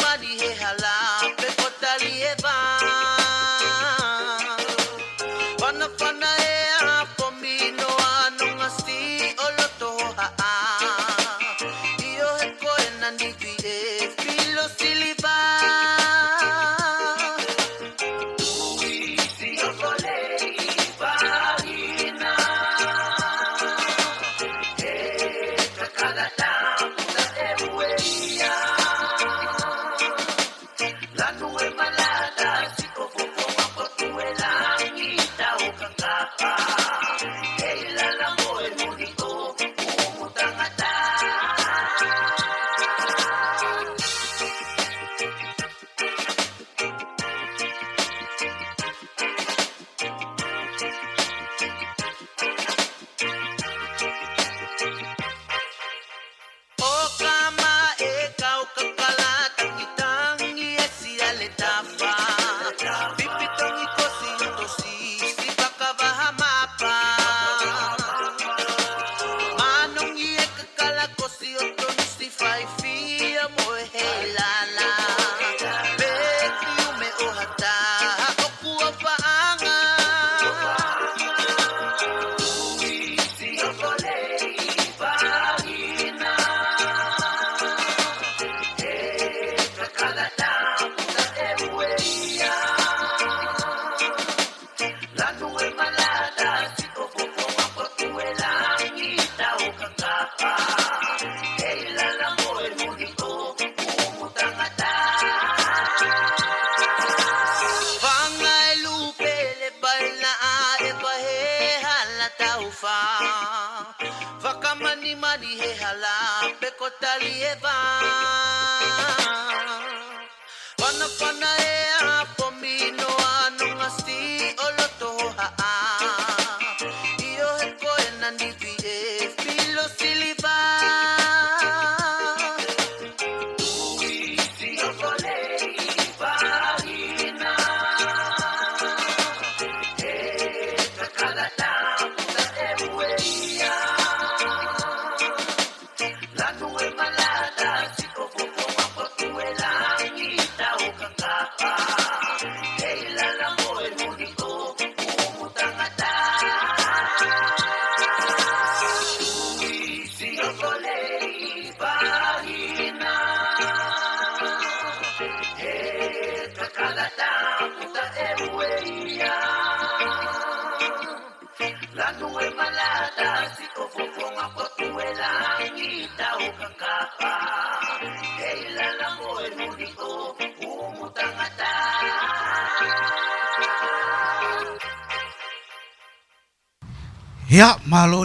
mani he hala pe kotali e va pana e a pomino ano ngasti oloto ha io he ko e nani vi e filo siliva si io volei farina e cada puta e ueia la nube malada si kofofo makotu e langita o kakapa e la lamo e muniko umutangata o kama e kau kakalat tangi e si aletafa pipitong ikosi utosi si bakabahama manong iye kakala kosi otono si faifia mo e helala beki ume ohata okua paanga si okolei vagina kakala puta e ueia la nube malada si kofofo makotu e langita o kakapa e la lamo e muniko umutangata vanga e lupe le baila e bahe hala taufa vakamani mani he hala pe kotali e va pana e a pomino ano ngasti oloto ha io he ko e nani vi e filo siliva si io volei farina e cada puta e ueia la nube malada si kofofo makotu e langita o kakapa e la lamo e muniko umutangata si io volei farina e cada puta e ueia la nube malada si kofofo makotu e langita o kakapa e la lamo e muniko umutangata Ya, malo